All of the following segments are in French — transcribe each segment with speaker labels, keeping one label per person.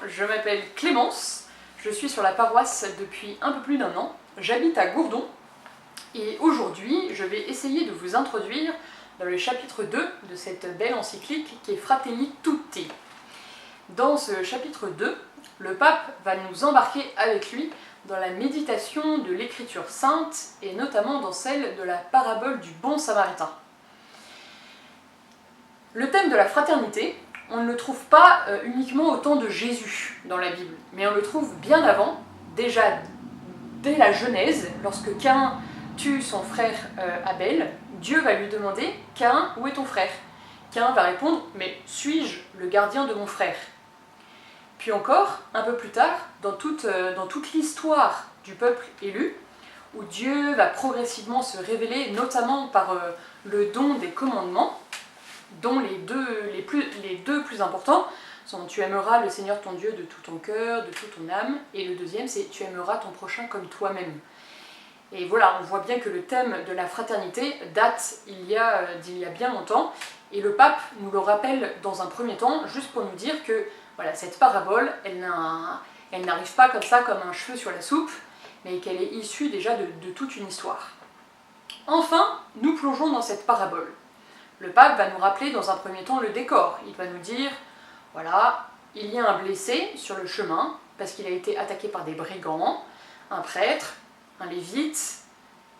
Speaker 1: je m'appelle Clémence, je suis sur la paroisse depuis un peu plus d'1 an, j'habite à Gourdon et aujourd'hui je vais essayer de vous introduire dans le chapitre 2 de cette belle encyclique qui est Fratelli Tutti. Dans ce chapitre 2, le pape va nous embarquer avec lui dans la méditation de l'écriture sainte et notamment dans celle de la parabole du bon samaritain. Le thème de la fraternité, on ne le trouve pas uniquement au temps de Jésus dans la Bible, mais on le trouve bien avant, déjà dès la Genèse, lorsque Caïn tue son frère Abel, Dieu va lui demander « Caïn, où est ton frère ?» Caïn va répondre « Mais suis-je le gardien de mon frère ?» Puis encore, un peu plus tard, dans toute l'histoire du peuple élu, où Dieu va progressivement se révéler, notamment par le don des commandements, dont les deux plus importants sont « Tu aimeras le Seigneur ton Dieu de tout ton cœur, de toute ton âme », et le deuxième c'est « Tu aimeras ton prochain comme toi-même ». Et voilà, on voit bien que le thème de la fraternité date d'il y a bien longtemps, et le pape nous le rappelle dans un premier temps, juste pour nous dire que voilà, cette parabole, elle n'arrive pas comme ça, comme un cheveu sur la soupe, mais qu'elle est issue déjà de toute une histoire. Enfin, nous plongeons dans cette parabole. Le pape va nous rappeler dans un premier temps le décor. Il va nous dire, voilà, il y a un blessé sur le chemin, parce qu'il a été attaqué par des brigands, un prêtre, un lévite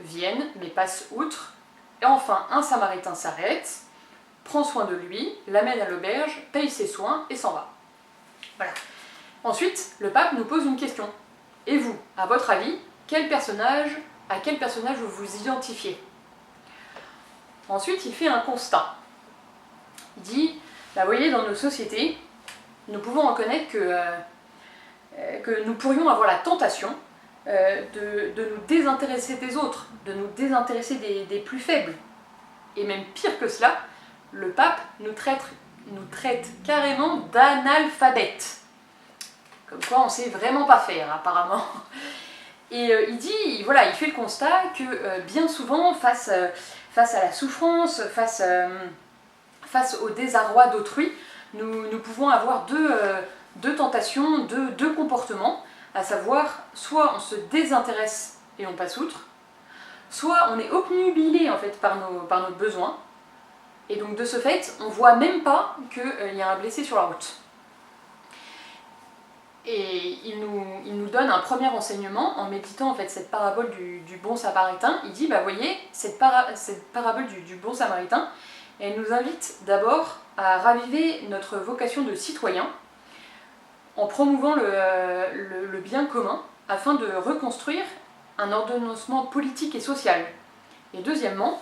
Speaker 1: viennent, mais passent outre, et enfin un samaritain s'arrête, prend soin de lui, l'amène à l'auberge, paye ses soins et s'en va. Voilà. Ensuite, le pape nous pose une question. Et vous, à votre avis, à quel personnage vous vous identifiez ? Ensuite, il fait un constat. Il dit, vous voyez, dans nos sociétés, nous pouvons reconnaître que nous pourrions avoir la tentation de nous désintéresser des autres, de nous désintéresser des plus faibles. Et même pire que cela, le pape nous traite carrément d'analphabètes. Comme quoi on ne sait vraiment pas faire, apparemment. Et il dit, voilà, il fait le constat que bien souvent, face à la souffrance, face au désarroi d'autrui, nous pouvons avoir deux tentations, deux comportements, à savoir, soit on se désintéresse et on passe outre, soit on est obnubilé en fait par nos besoins, et donc de ce fait, on ne voit même pas qu'il y a un blessé sur la route. Et il nous donne un premier enseignement en méditant en fait cette parabole du bon samaritain. Il dit, bah voyez, cette parabole du bon samaritain, elle nous invite d'abord à raviver notre vocation de citoyen en promouvant le bien commun afin de reconstruire un ordonnancement politique et social. Et deuxièmement,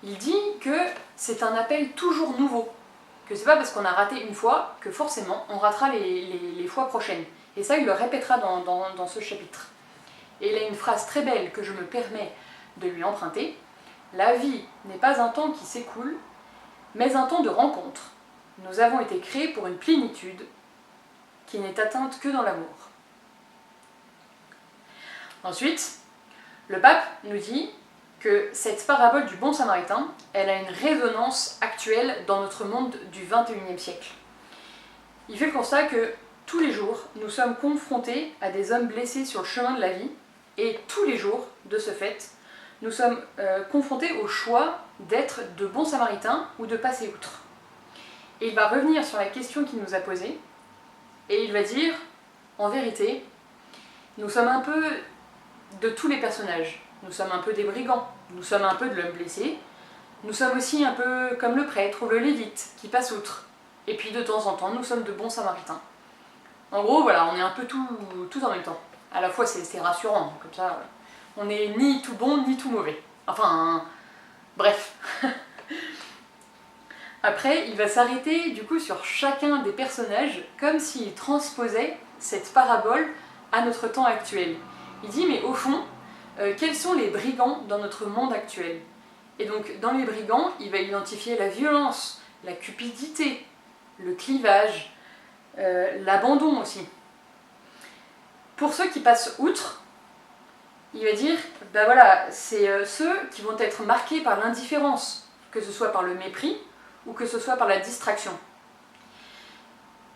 Speaker 1: il dit que c'est un appel toujours nouveau, que c'est pas parce qu'on a raté une fois que forcément on ratera les fois prochaines. Et ça, il le répétera dans ce chapitre. Et il a une phrase très belle que je me permets de lui emprunter. La vie n'est pas un temps qui s'écoule, mais un temps de rencontre. Nous avons été créés pour une plénitude qui n'est atteinte que dans l'amour. Ensuite, le pape nous dit que cette parabole du bon samaritain, elle a une résonance actuelle dans notre monde du XXIe siècle. Il fait le constat que tous les jours, nous sommes confrontés à des hommes blessés sur le chemin de la vie, et tous les jours, de ce fait, nous sommes confrontés au choix d'être de bons samaritains ou de passer outre. Et il va revenir sur la question qu'il nous a posée, et il va dire, en vérité, nous sommes un peu de tous les personnages. Nous sommes un peu des brigands, nous sommes un peu de l'homme blessé, nous sommes aussi un peu comme le prêtre ou le lévite qui passe outre. Et puis de temps en temps, nous sommes de bons samaritains. En gros, voilà, on est un peu tout en même temps. À la fois, c'est rassurant, comme ça, on n'est ni tout bon ni tout mauvais. Enfin, bref. Après, il va s'arrêter du coup sur chacun des personnages, comme s'il transposait cette parabole à notre temps actuel. Il dit, mais au fond, quels sont les brigands dans notre monde actuel ? Et donc, dans les brigands, il va identifier la violence, la cupidité, le clivage, l'abandon aussi. Pour ceux qui passent outre, il va dire, ben voilà, c'est ceux qui vont être marqués par l'indifférence, que ce soit par le mépris ou que ce soit par la distraction.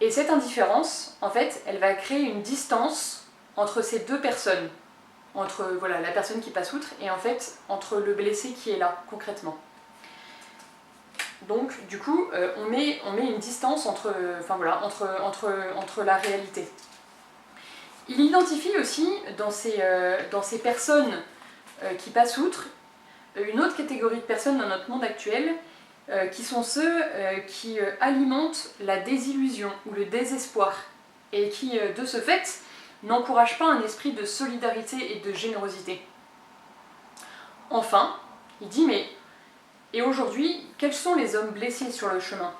Speaker 1: Et cette indifférence, en fait, elle va créer une distance entre ces deux personnes, entre voilà, la personne qui passe outre et en fait entre le blessé qui est là, concrètement. Donc, du coup, on met une distance entre la réalité. Il identifie aussi, dans ces personnes qui passent outre, une autre catégorie de personnes dans notre monde actuel, qui sont ceux qui alimentent la désillusion ou le désespoir, et qui, de ce fait, n'encouragent pas un esprit de solidarité et de générosité. Enfin, il dit, mais et aujourd'hui, quels sont les hommes blessés sur le chemin?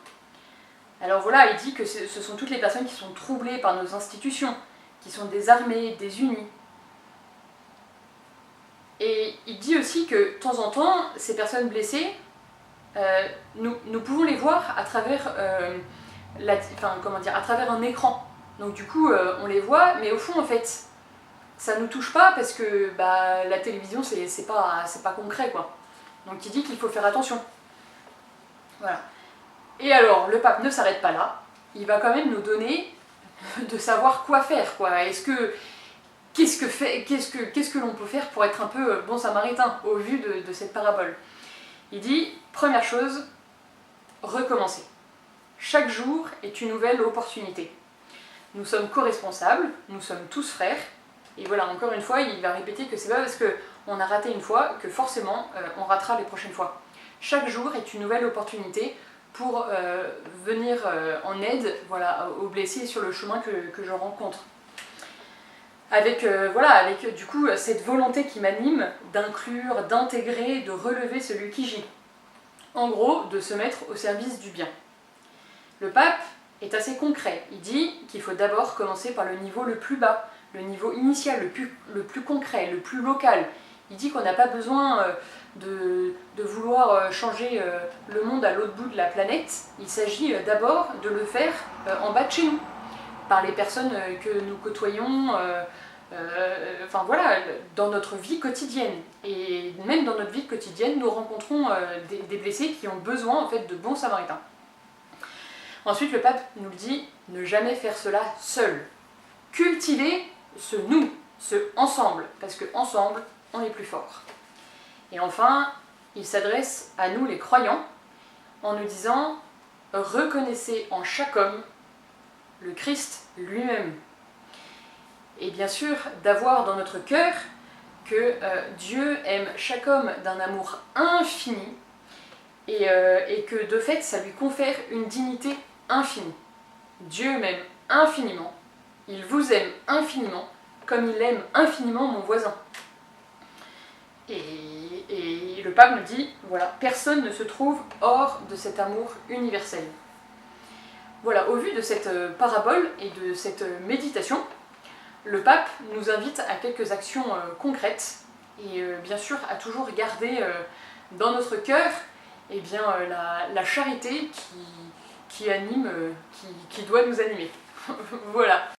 Speaker 1: Alors voilà, il dit que ce sont toutes les personnes qui sont troublées par nos institutions, qui sont désarmées, désunies. Et il dit aussi que, de temps en temps, ces personnes blessées, nous pouvons les voir à travers, à travers un écran. Donc du coup, on les voit, mais au fond, en fait, ça nous touche pas parce que la télévision, c'est pas concret, quoi. Donc il dit qu'il faut faire attention. Voilà. Et alors, le pape ne s'arrête pas là. Il va quand même nous donner de savoir quoi faire, quoi. Qu'est-ce que l'on peut faire pour être un peu bon samaritain au vu de cette parabole? Il dit, première chose, recommencer. Chaque jour est une nouvelle opportunité. Nous sommes co-responsables, nous sommes tous frères. Et voilà, encore une fois, il va répéter que c'est pas parce qu'on a raté une fois que forcément on ratera les prochaines fois. Chaque jour est une nouvelle opportunité pour venir en aide, voilà, aux blessés sur le chemin que je rencontre. Avec du coup cette volonté qui m'anime d'inclure, d'intégrer, de relever celui qui gît. En gros, de se mettre au service du bien. Le pape est assez concret. Il dit qu'il faut d'abord commencer par le niveau le plus bas, le niveau initial, le plus concret, le plus local. Il dit qu'on n'a pas besoin de vouloir changer le monde à l'autre bout de la planète. Il s'agit d'abord de le faire en bas de chez nous, par les personnes que nous côtoyons, dans notre vie quotidienne. Et même dans notre vie quotidienne, nous rencontrons des blessés qui ont besoin en fait de bons samaritains. Ensuite, le pape nous dit ne jamais faire cela seul. Cultiver ce nous, ce ensemble, parce que ensemble, on est plus fort. Et enfin, il s'adresse à nous les croyants en nous disant reconnaissez en chaque homme le Christ lui-même. Et bien sûr, d'avoir dans notre cœur que Dieu aime chaque homme d'un amour infini et que de fait, ça lui confère une dignité infinie. Dieu m'aime infiniment, il vous aime infiniment, comme il aime infiniment mon voisin. Et le pape nous dit, voilà, personne ne se trouve hors de cet amour universel. Voilà, au vu de cette parabole et de cette méditation, le pape nous invite à quelques actions concrètes et bien sûr à toujours garder dans notre cœur la charité qui anime, qui doit nous animer. Voilà.